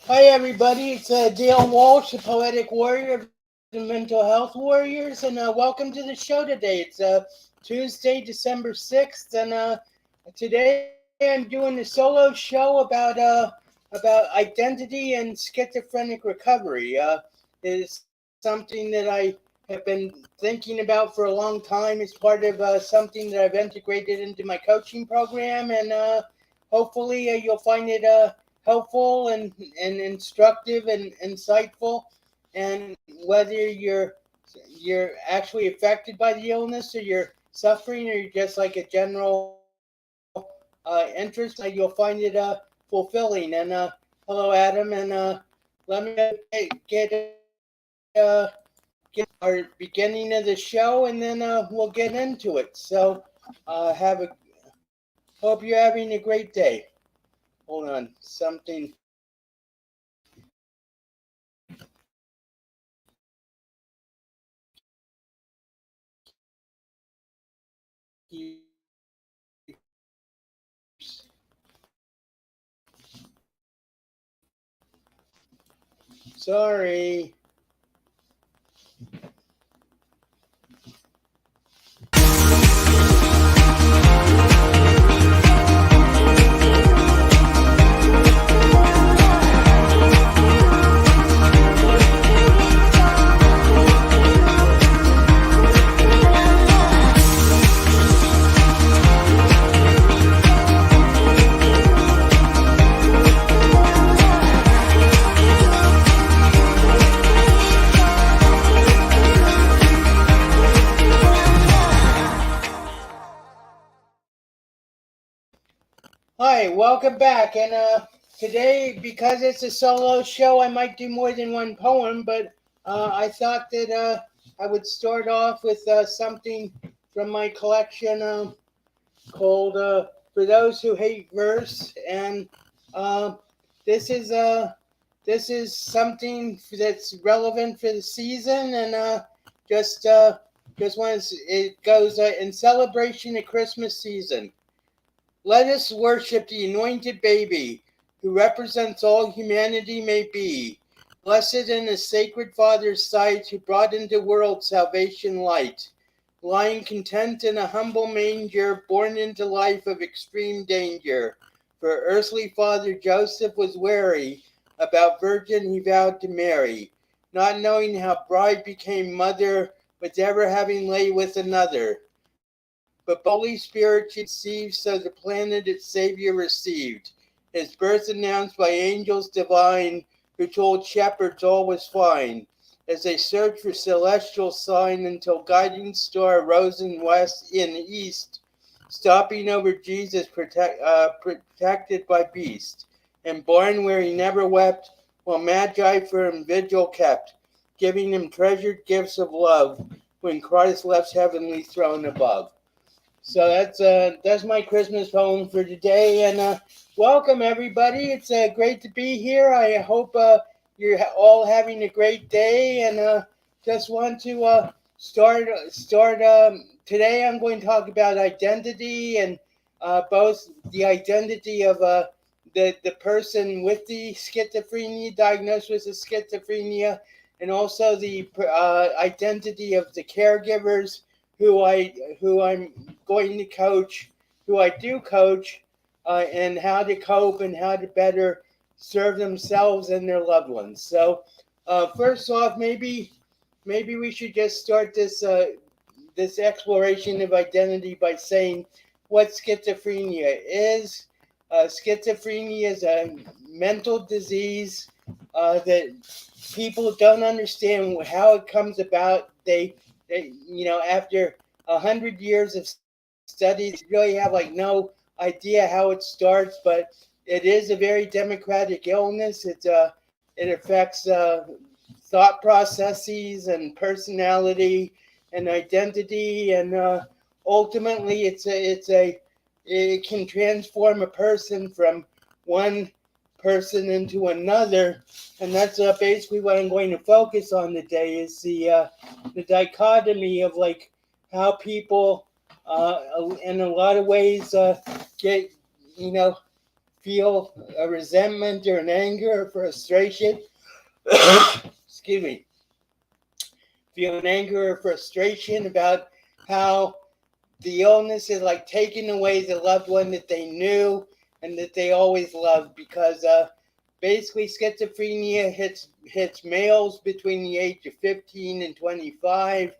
Hi, everybody. It's Dale Walsh, the Poetic Warrior of the Mental Health Warriors, and welcome to the show today. It's Tuesday, December 6th, and today I'm doing a solo show about identity and schizophrenic recovery. It is something that I have been thinking about for a long time. It's part of something that I've integrated into my coaching program, and hopefully you'll find it helpful and instructive and insightful. And whether you're actually affected by the illness, or you're suffering, or you're just like a general interest, you'll find it fulfilling. And hello, Adam. And let me get our beginning of the show, and then we'll get into it. So have a hope you're having a great day. Hold on, something. Sorry. Hi, welcome back. And today, because it's a solo show, I might do more than one poem, but I thought that I would start off with something from my collection called "For Those Who Hate Verse," and uh, this is uh, this is something that's relevant for the season, and just just want to, it goes in celebration of Christmas season. Let us worship the anointed baby, who represents all humanity may be. Blessed in the sacred Father's sight, who brought into world salvation light. Lying content in a humble manger, born into life of extreme danger. For earthly father Joseph was wary, about virgin he vowed to marry, not knowing how bride became mother, with ever having lay with another. But Holy Spirit she conceived, so the planet its Savior received. His birth announced by angels divine, who told shepherds all was fine, as they searched for celestial sign, until guiding star rose in west in east, stopping over Jesus protected by beast, and born where he never wept, while Magi for him vigil kept, giving him treasured gifts of love, when Christ left heavenly throne above. So that's my Christmas poem for today, and welcome everybody. It's great to be here. I hope you're all having a great day, and just want to start today. I'm going to talk about identity, and both the identity of the person with the schizophrenia, diagnosed with the schizophrenia, and also the identity of the caregivers who I'm going to coach, who I do coach, and how to cope and how to better serve themselves and their loved ones. So, first off, maybe we should just start this exploration of identity by saying what schizophrenia is. Schizophrenia is a mental disease that people don't understand how it comes about. After 100 years of studies, really have like no idea how it starts, but it is a very democratic illness. It affects thought processes and personality and identity, and ultimately, it can transform a person from one person into another, and that's basically what I'm going to focus on today. Is the dichotomy of like how people, in a lot of ways, get you know feel a resentment or an anger or frustration. Excuse me. Feel an anger or frustration about how the illness is like taking away the loved one that they knew and that they always loved, because basically schizophrenia hits males between the age of 15 and 25,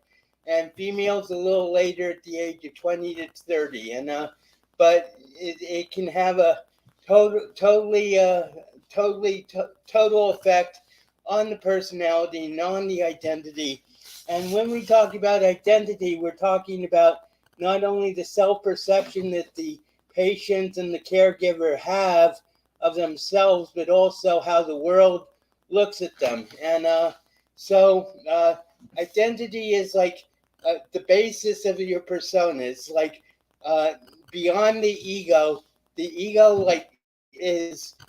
and females a little later at the age of 20 to 30. And but it can have a total effect on the personality and on the identity. And when we talk about identity, we're talking about not only the self-perception that the patient and the caregiver have of themselves, but also how the world looks at them. And identity is like the basis of your persona. It's like uh, beyond the ego. The ego like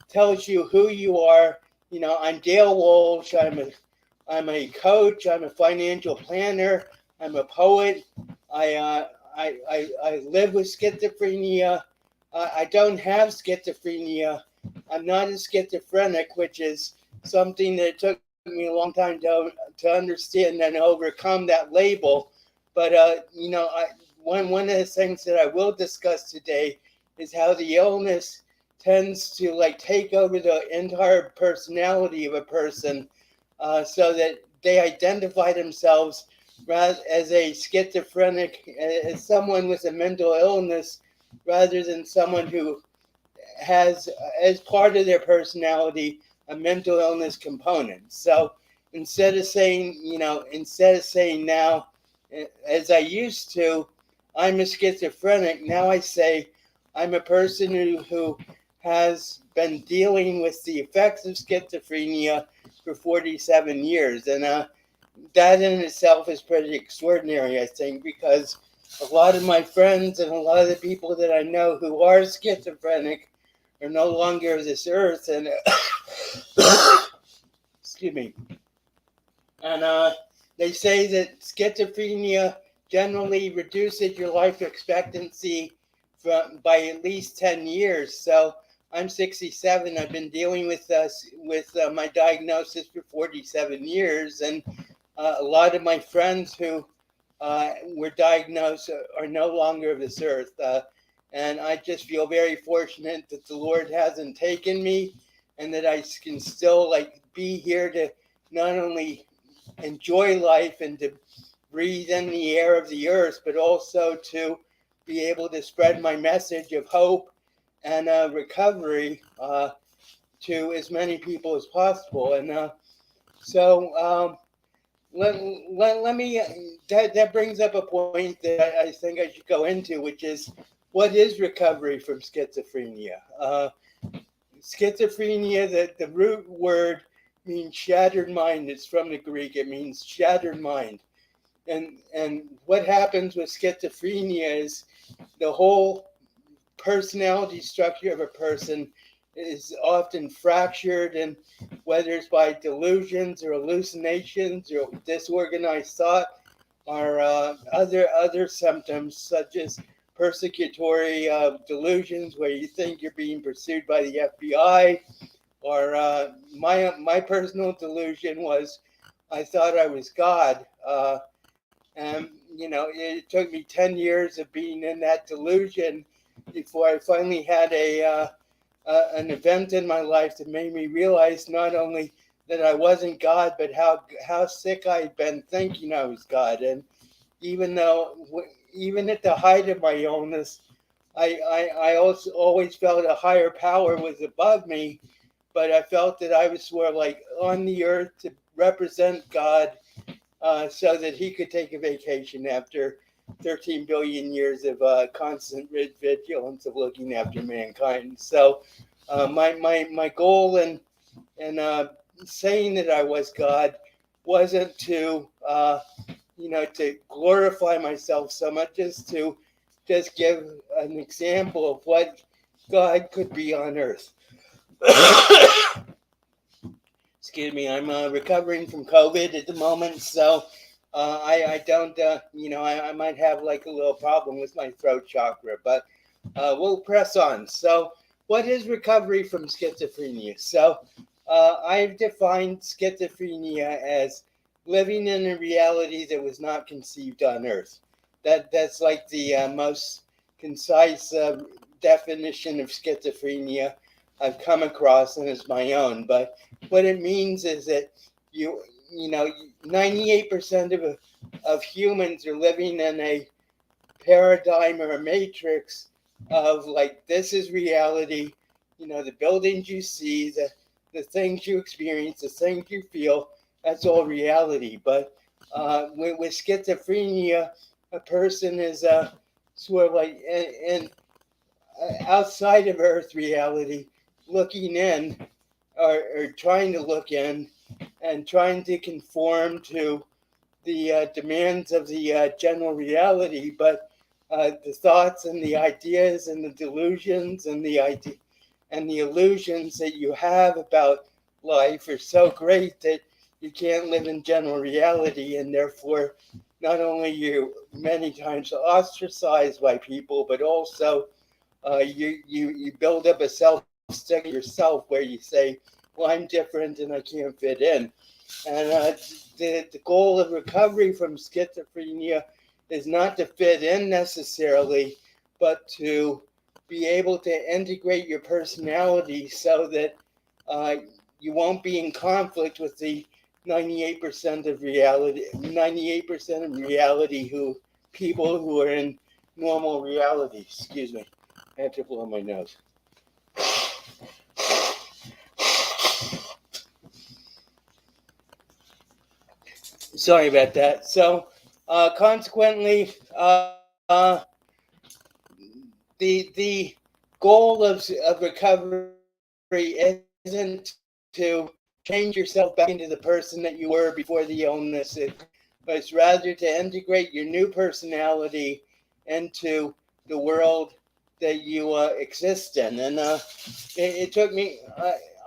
tells you who you are. I'm Dale Walsh. I'm a coach. I'm a financial planner. I'm a poet. I live with schizophrenia. I don't have schizophrenia. I'm not a schizophrenic, which is something that took me a long time to understand and overcome that label. But one of the things that I will discuss today is how the illness tends to like take over the entire personality of a person, so that they identify themselves as a schizophrenic, as someone with a mental illness, rather than someone who has, as part of their personality, a mental illness component. So instead of saying now, as I used to, I'm a schizophrenic, now I say I'm a person who has been dealing with the effects of schizophrenia for 47 years. And that in itself is pretty extraordinary, I think, because a lot of my friends and a lot of the people that I know who are schizophrenic are no longer of this earth. And excuse me. And they say that schizophrenia generally reduces your life expectancy by at least 10 years. So I'm 67. I've been dealing with my diagnosis for 47 years, and a lot of my friends who were diagnosed are no longer of this earth. And I just feel very fortunate that the Lord hasn't taken me, and that I can still like be here to not only enjoy life and to breathe in the air of the earth, but also to be able to spread my message of hope and recovery to as many people as possible. And so let me, that brings up a point that I think I should go into, which is, what is recovery from schizophrenia? Schizophrenia, the root word means shattered mind. It's from the Greek. It means shattered mind. And what happens with schizophrenia is the whole personality structure of a person is often fractured, and whether it's by delusions or hallucinations or disorganized thought, or other symptoms such as persecutory delusions, where you think you're being pursued by the FBI, or my personal delusion was I thought I was God, and it took me 10 years of being in that delusion before I finally had an event in my life that made me realize not only that I wasn't God, but how sick I'd been thinking I was God. And even at the height of my illness, I also always felt a higher power was above me, but I felt that I was sort of like on the earth to represent God, so that he could take a vacation after 13 billion years of constant vigilance of looking after mankind. So my goal in saying that I was God wasn't to to glorify myself so much as to just give an example of what God could be on earth. Excuse me, I'm recovering from COVID at the moment, so I don't, I might have like a little problem with my throat chakra, but we'll press on. So what is recovery from schizophrenia? So I've defined schizophrenia as living in a reality that was not conceived on Earth. That's like the most concise definition of schizophrenia I've come across, and it's my own. But what it means is that you know 98% of humans are living in a paradigm or a matrix of like, this is reality. The buildings you see, the things you experience, the things you feel, that's all reality. But with schizophrenia, a person is sort of like in outside of Earth reality, looking in, or trying to look in, and trying to conform to the demands of the general reality. But the thoughts and the ideas and the delusions and the illusions that you have about life are so great that you can't live in general reality, and therefore not only you many times ostracized by people, but also you build up a self-stigma yourself where you say, well, I'm different and I can't fit in. And the goal of recovery from schizophrenia is not to fit in necessarily, but to be able to integrate your personality so that you won't be in conflict with the 98% of reality, 98% of reality people who are in normal reality. Excuse me, I have to blow my nose. Sorry about that. So, consequently, the goal of recovery isn't to change yourself back into the person that you were before the illness, but it's rather to integrate your new personality into the world that you exist in. And it took me.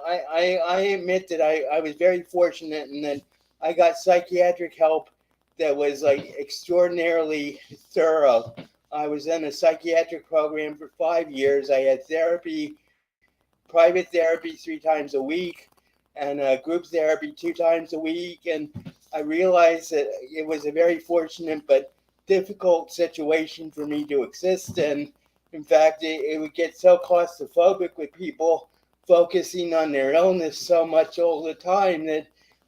I admit that I was very fortunate in that I got psychiatric help that was like extraordinarily thorough. I was in a psychiatric program for 5 years. I had therapy, private therapy 3 times a week, and group therapy 2 times a week. And I realized that it was a very fortunate but difficult situation for me to exist in. In fact, it would get so claustrophobic with people focusing on their illness so much all the time that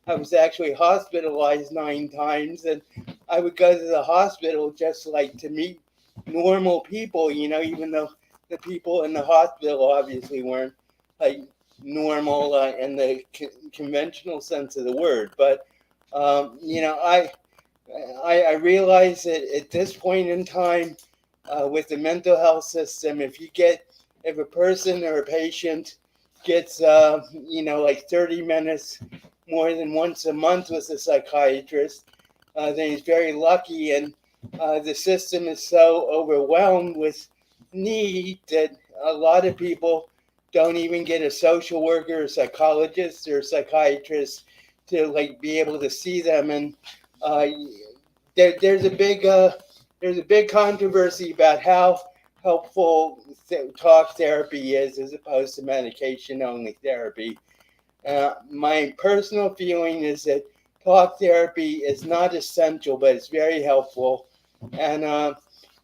I was actually hospitalized 9 times. And I would go to the hospital just like to meet normal people, even though the people in the hospital obviously weren't like normal in the conventional sense of the word. But I realize that at this point in time, with the mental health system, if a person or a patient gets like 30 minutes more than once a month with a psychiatrist, then he's very lucky. And the system is so overwhelmed with need that a lot of people don't even get a social worker, or psychologist, or psychiatrist to like be able to see them. And there's a big controversy about how helpful talk therapy is as opposed to medication only therapy. My personal feeling is that talk therapy is not essential, but it's very helpful. And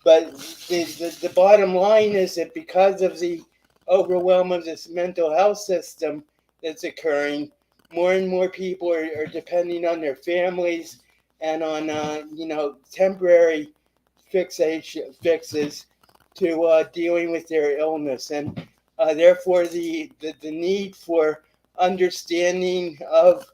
but the bottom line is that because of the overwhelm of this mental health system that's occurring, more and more people are depending on their families and on temporary fixes to dealing with their illness. And therefore the need for understanding of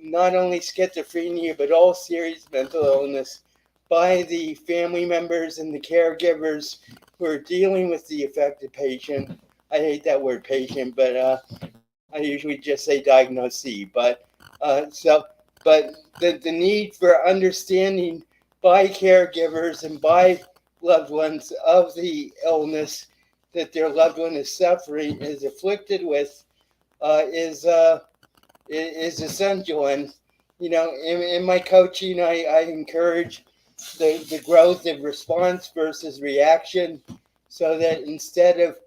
not only schizophrenia but all serious mental illness by the family members and the caregivers who are dealing with the affected patient. I hate that word patient, but I usually just say diagnosee. But the need for understanding by caregivers and by loved ones of the illness that their loved one is suffering, is afflicted with, is essential. And in my coaching, I encourage the growth of response versus reaction, so that instead of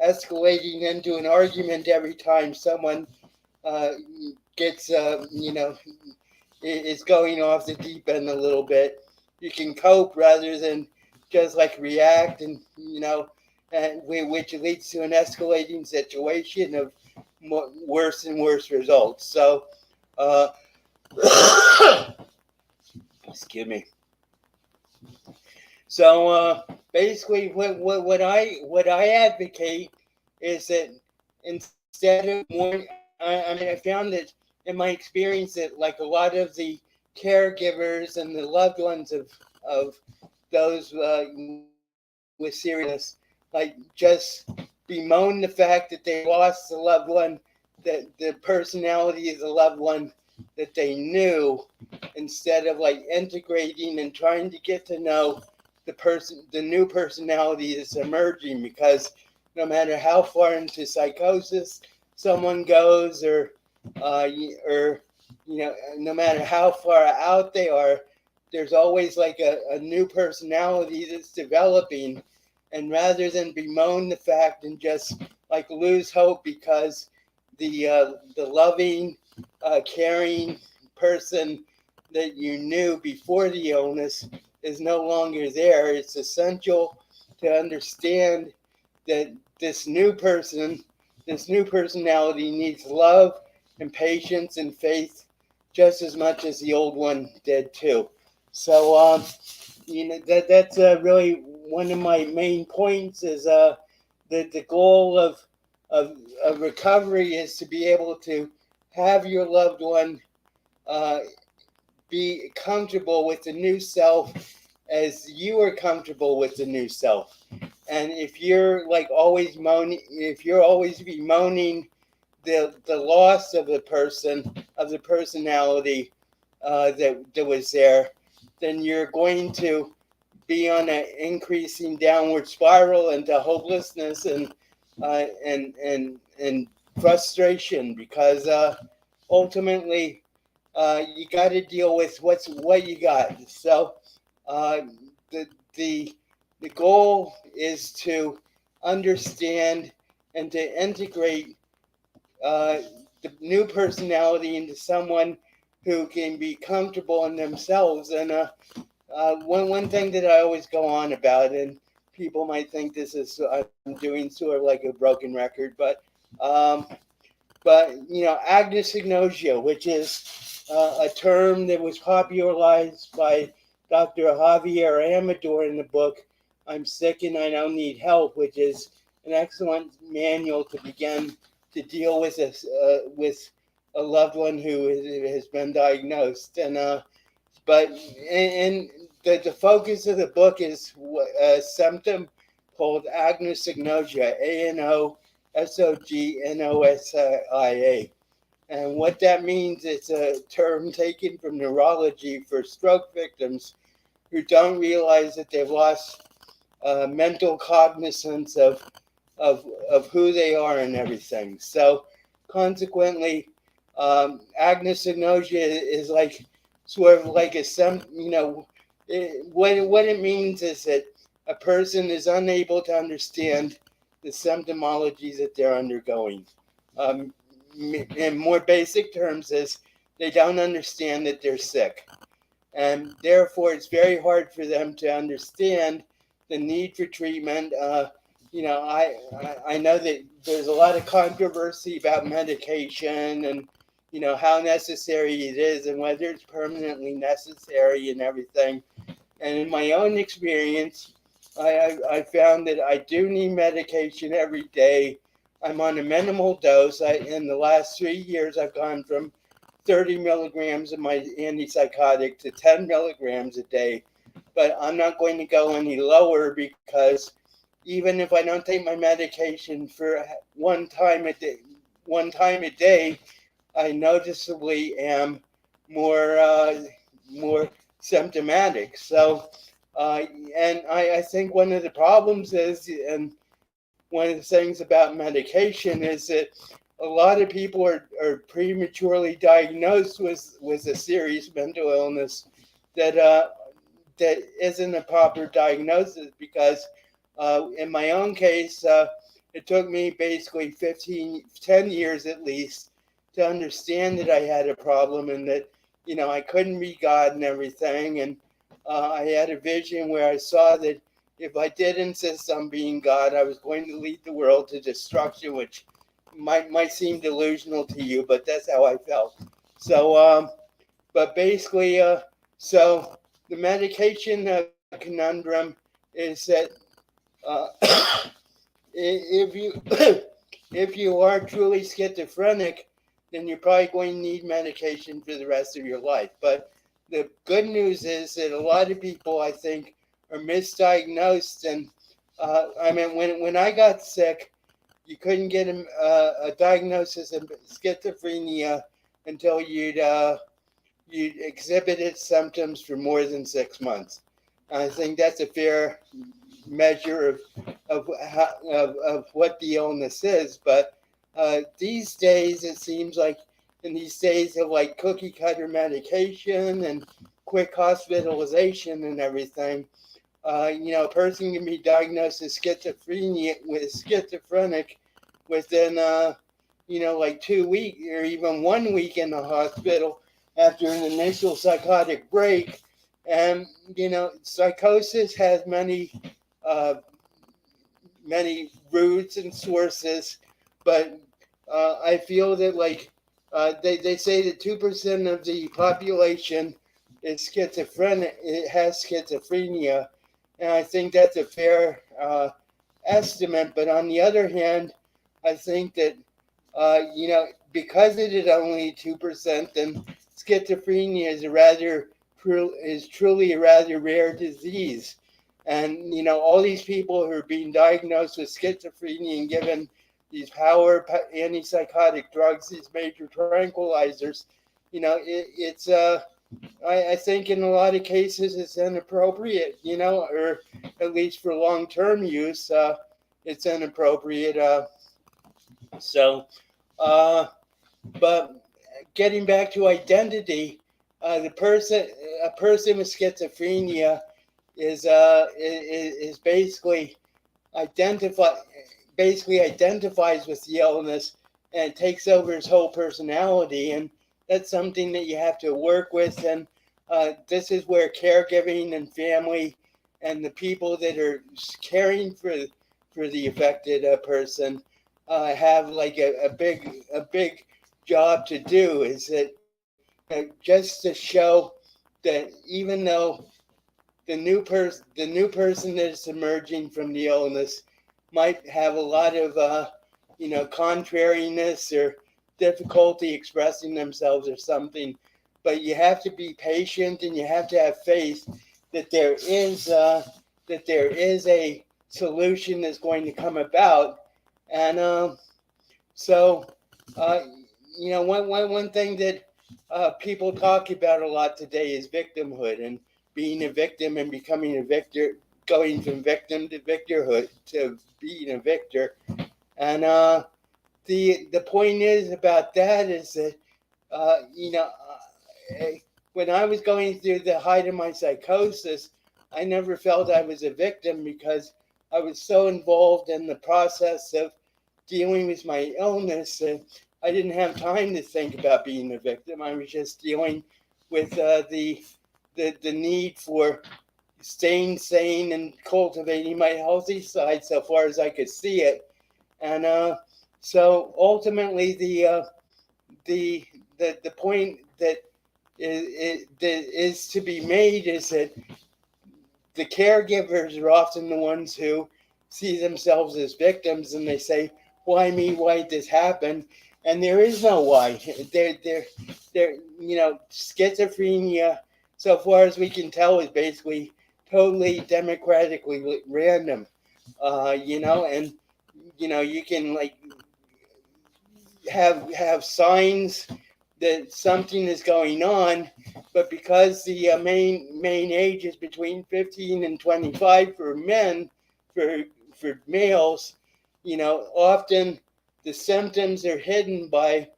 escalating into an argument every time someone uh, gets, is going off the deep end a little bit. You can cope rather than just like react, and which leads to an escalating situation of worse and worse results. So, uh, excuse me. So basically, what I advocate is that instead of more, I found that in my experience that like a lot of the caregivers and the loved ones of those with serious illness, like just bemoan the fact that they lost a loved one, that the personality is a loved one that they knew, instead of like integrating and trying to get to know the new personality that's emerging. Because no matter how far into psychosis someone goes, or no matter how far out they are, there's always like a new personality that's developing. And rather than bemoan the fact and just like lose hope because the loving, caring person that you knew before the illness is no longer there, it's essential to understand that this new personality needs love and patience and faith just as much as the old one did too. So, that's really one of my main points is that the goal of recovery is to be able to have your loved one uh, be comfortable with the new self as you are comfortable with the new self. And if you're like always moaning, if you're always bemoaning the loss of the person, of the personality that was there, then you're going to be on an increasing downward spiral into hopelessness and frustration, because ultimately you got to deal with what you got. So uh, the the the goal is to understand and to integrate uh, the new personality into someone who can be comfortable in themselves. And one thing that I always go on about, and people might think this is I'm doing sort of like a broken record, um, but agnosignosia, which is a term that was popularized by Dr. Javier Amador in the book "I'm Sick and I Don't Need Help," which is an excellent manual to begin to deal with a loved one who has been diagnosed. And but and the focus of the book is a symptom called anosognosia, ANOSOGNOSIA. And what that means is a term taken from neurology for stroke victims who don't realize that they've lost mental cognizance of who they are and everything. So consequently, anosognosia is like sort of like what it means is that a person is unable to understand the symptomologies that they're undergoing. Um, in more basic terms, is they don't understand that they're sick, and therefore it's very hard for them to understand the need for treatment. I know that there's a lot of controversy about medication and how necessary it is and whether it's permanently necessary and everything. And in my own experience, I found that I do need medication every day. I'm on a minimal dose. In the last 3 years, I've gone from 30 milligrams of my antipsychotic to 10 milligrams a day. But I'm not going to go any lower, because even if I don't take my medication for one time a day, I noticeably am more symptomatic. So, and I think one of the problems is, and one of the things about medication is that a lot of people are prematurely diagnosed with a serious mental illness that isn't a proper diagnosis. Because in my own case, it took me basically 10 years at least to understand that I had a problem and that, I couldn't be God and everything. And I had a vision where I saw that if I did insist on being God, I was going to lead the world to destruction, which might seem delusional to you, but that's how I felt. So, but basically, so the medication conundrum is that uh, if you if you are truly schizophrenic, then you're probably going to need medication for the rest of your life. But the good news is that a lot of people, I think, are misdiagnosed. And I mean, when I got sick, you couldn't get a diagnosis of schizophrenia until you'd exhibited symptoms for more than 6 months. I think that's a fair measure of what the illness is. But these days, it seems like in these days of like cookie cutter medication and quick hospitalization and everything, a person can be diagnosed as schizophrenic within, like 2 weeks or even 1 week in the hospital after an initial psychotic break. And, psychosis has uh, many roots and sources, but I feel that they say that 2% of the population is schizophrenic, it has schizophrenia, and I think that's a fair estimate. But on the other hand, I think that because it is only 2%, then schizophrenia is truly a rather rare disease. And all these people who are being diagnosed with schizophrenia and given these power antipsychotic drugs, these major tranquilizers, it's I think in a lot of cases it's inappropriate, or at least for long-term use, it's inappropriate. So, uh, but getting back to identity, a person with schizophrenia is identify basically identifies with the illness and takes over his whole personality, and that's something that you have to work with. And this is where caregiving and family and the people that are caring for the affected person have like a big job to do. Is that just to show that even though the new person that is emerging from the illness might have a lot of contrariness or difficulty expressing themselves or something, but you have to be patient and you have to have faith that there is a solution that's going to come about. And so one thing that people talk about a lot today is victimhood and being a victim and becoming a victor, going from victim to victorhood to being a victor. And the point is about that is that when I was going through the height of my psychosis, I never felt I was a victim because I was so involved in the process of dealing with my illness that I didn't have time to think about being a victim. I was just dealing with the need for staying sane and cultivating my healthy side so far as I could see it. And so ultimately, the point that is to be made is that the caregivers are often the ones who see themselves as victims, and they say, "Why me? Why did this happen?" And there is no why. Schizophrenia, so far as we can tell, is basically totally democratically random. And you can have signs that something is going on, but because the main age is between 15 and 25 for men, for males, often the symptoms are hidden by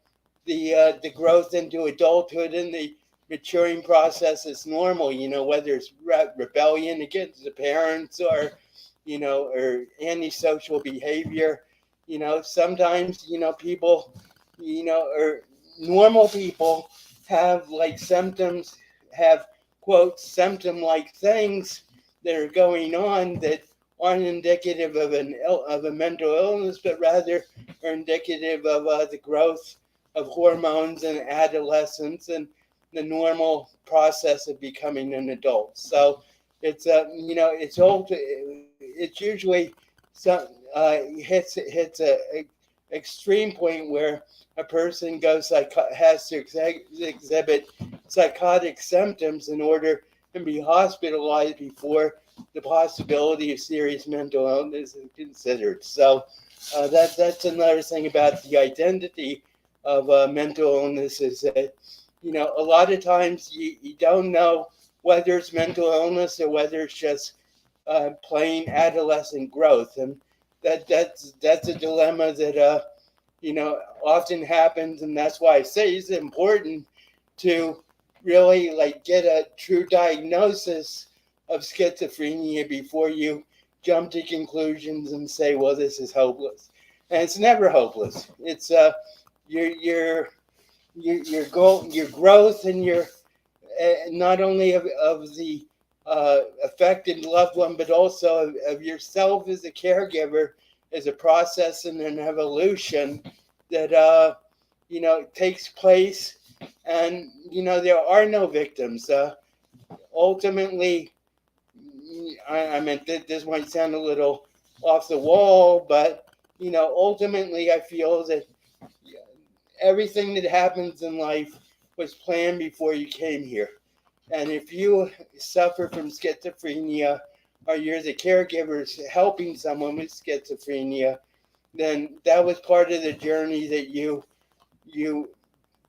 the growth into adulthood and the maturing process is normal. Whether it's rebellion against the parents or or antisocial behavior. sometimes, people, or normal people have like symptoms, have quote symptom like things that are going on that aren't indicative of of a mental illness, but rather are indicative of the growth of hormones in adolescence and the normal process of becoming an adult. So it's it's usually some hits a extreme point where a person has to exhibit psychotic symptoms in order to be hospitalized before the possibility of serious mental illness is considered. So that's another thing about the identity of mental illness is that a lot of times you don't know whether it's mental illness or whether it's just plain adolescent growth, and that's a dilemma that often happens, and that's why I say it's important to really like get a true diagnosis of schizophrenia before you jump to conclusions and say, well, this is hopeless. And it's never hopeless. It's your your your goal, your growth, and your not only of the affected loved one, but also of yourself as a caregiver, is a process and an evolution that takes place. And there are no victims. Ultimately, I mean, this might sound a little off the wall, but ultimately, I feel that everything that happens in life was planned before you came here. And if you suffer from schizophrenia, or you're the caregivers helping someone with schizophrenia, then that was part of the journey that you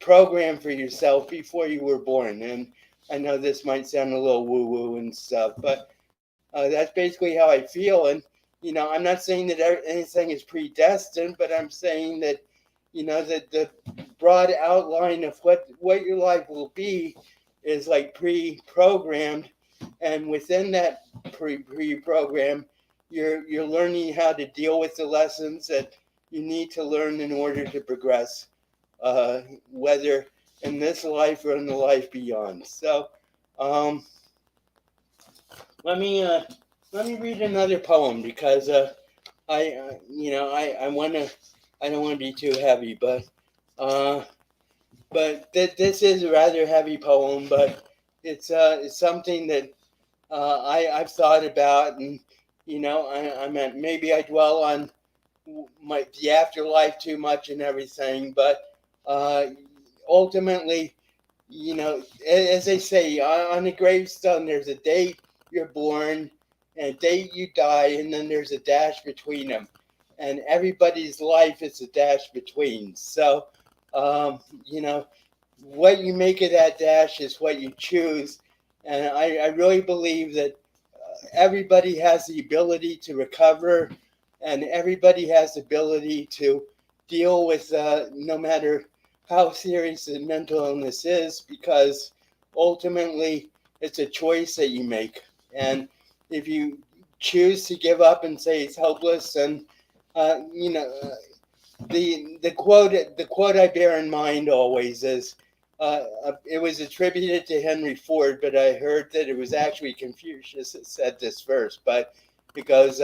programmed for yourself before you were born. And I know this might sound a little woo woo and stuff, but that's basically how I feel. And I'm not saying that anything is predestined, but I'm saying that that the broad outline of what your life will be is like pre-programmed, and within that pre-program, you're learning how to deal with the lessons that you need to learn in order to progress, whether in this life or in the life beyond. So let me read another poem, because I want to, I don't want to be too heavy, uh, this is a rather heavy poem, but it's something that I've thought about, and I meant maybe I dwell on the afterlife too much and everything, but uh, ultimately, as they say, on a gravestone, there's a date you're born and a date you die, and then there's a dash between them. And everybody's life is a dash between. So, you know, what you make of that dash is what you choose. And I really believe that everybody has the ability to recover, and everybody has the ability to deal with no matter how serious the mental illness is, because ultimately it's a choice that you make. And if you choose to give up and say it's hopeless, and uh, you know uh, the quote I bear in mind always is, it was attributed to Henry Ford, but I heard that it was actually Confucius that said this first. But it goes,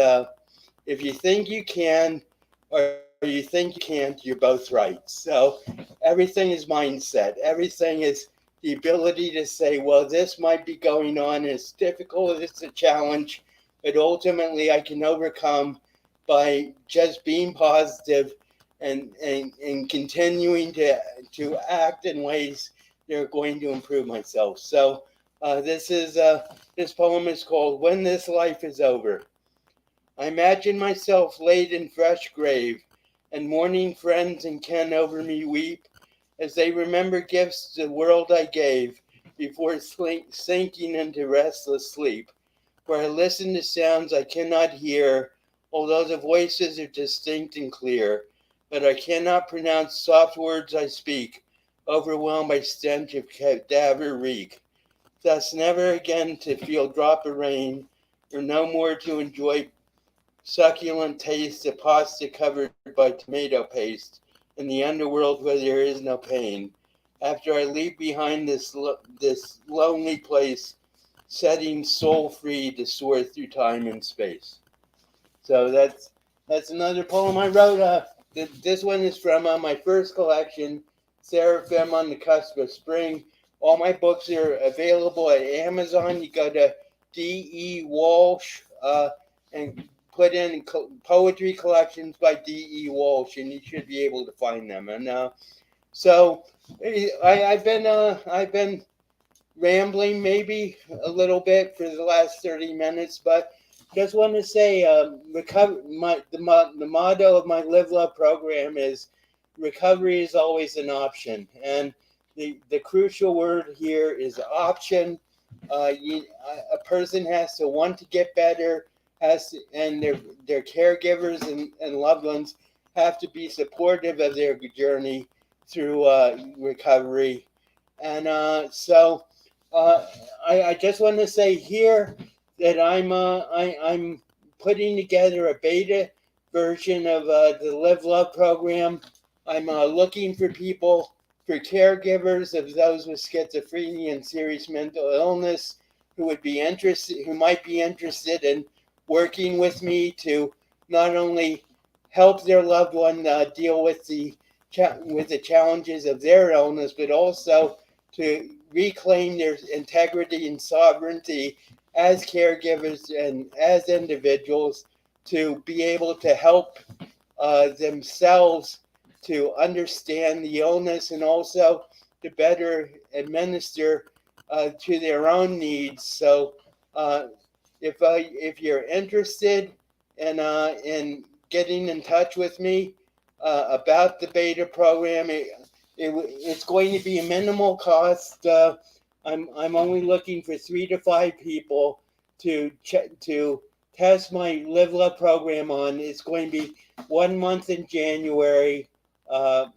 if you think you can or you think you can't, you're both right. So everything is mindset. Everything is the ability to say, well, this might be going on. It's difficult. It's a challenge, but ultimately I can overcome by just being positive and continuing to act in ways that are going to improve myself. So this poem is called "When This Life Is Over." I imagine myself laid in fresh grave, and mourning friends and kin over me weep, as they remember gifts the world I gave before sinking into restless sleep, where I listen to sounds I cannot hear, although the voices are distinct and clear, but I cannot pronounce soft words I speak, overwhelmed by stench of cadaver reek, thus never again to feel drop of rain, or no more to enjoy succulent taste of pasta covered by tomato paste in the underworld where there is no pain. After I leave behind this lonely place, setting soul free to soar through time and space. So that's another poem I wrote. This one is from my first collection, Seraphim on the Cusp of Spring. All my books are available at Amazon. You go to D.E. Walsh and put in poetry collections by D.E. Walsh, and you should be able to find them. And so I've been rambling maybe a little bit for the last 30 minutes, but just want to say the motto of my Live Love program is recovery is always an option. And the crucial word here is option. A person has to want to get better, and their caregivers and loved ones have to be supportive of their journey through recovery. And I just want to say here that I'm putting together a beta version of the Live Love program. I'm looking for people, for caregivers of those with schizophrenia and serious mental illness who might be interested in working with me to not only help their loved one deal with the challenges of their illness, but also to reclaim their integrity and sovereignty as caregivers and as individuals, to be able to help themselves to understand the illness and also to better administer to their own needs. So if you're interested in getting in touch with me about the beta program, it's going to be a minimal cost. I'm only looking for 3 to 5 people to test my Live Love program on. It's going to be 1 month in January, and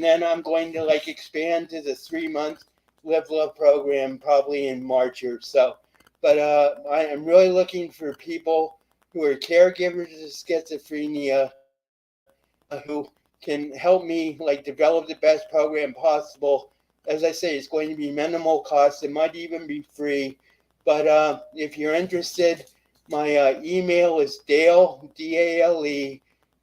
then I'm going to expand to the 3-month Live Love program probably in March or so. But I am really looking for people who are caregivers of schizophrenia who can help me develop the best program possible. As I say, it's going to be minimal cost. It might even be free. But if you're interested, my email is Dale, D-A-L-E,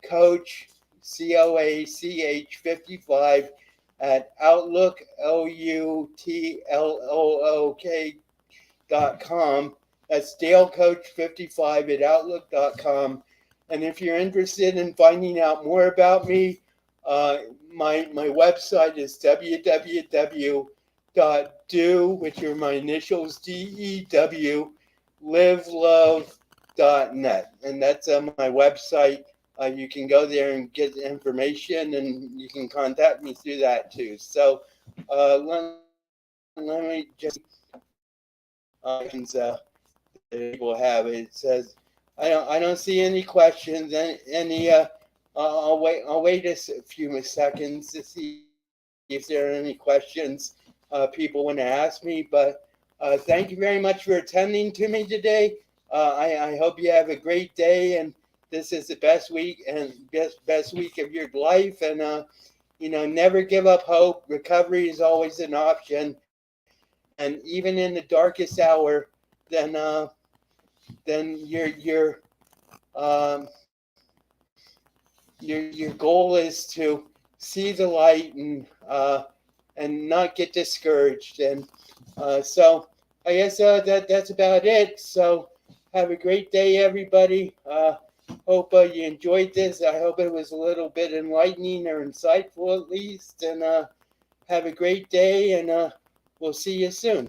Coach, C-O-A-C-H 55 at Outlook, OUTLOOK.com. That's DaleCoach55 at Outlook.com. And if you're interested in finding out more about me, my website is www.do, which are my initials, DEW, livelove.net. And that's my website. You can go there and get information, and you can contact me through that too. So let me just that people have. It says, I don't see any questions. I'll wait a few seconds to see if there are any questions people want to ask me. But thank you very much for attending to me today. I hope you have a great day, and this is the best week and best week of your life. And never give up hope. Recovery is always an option, and even in the darkest hour, then your goal is to see the light and not get discouraged. And so I guess that's about it. So have a great day, everybody. Hope you enjoyed this. I hope it was a little bit enlightening or insightful at least. And have a great day, and we'll see you soon.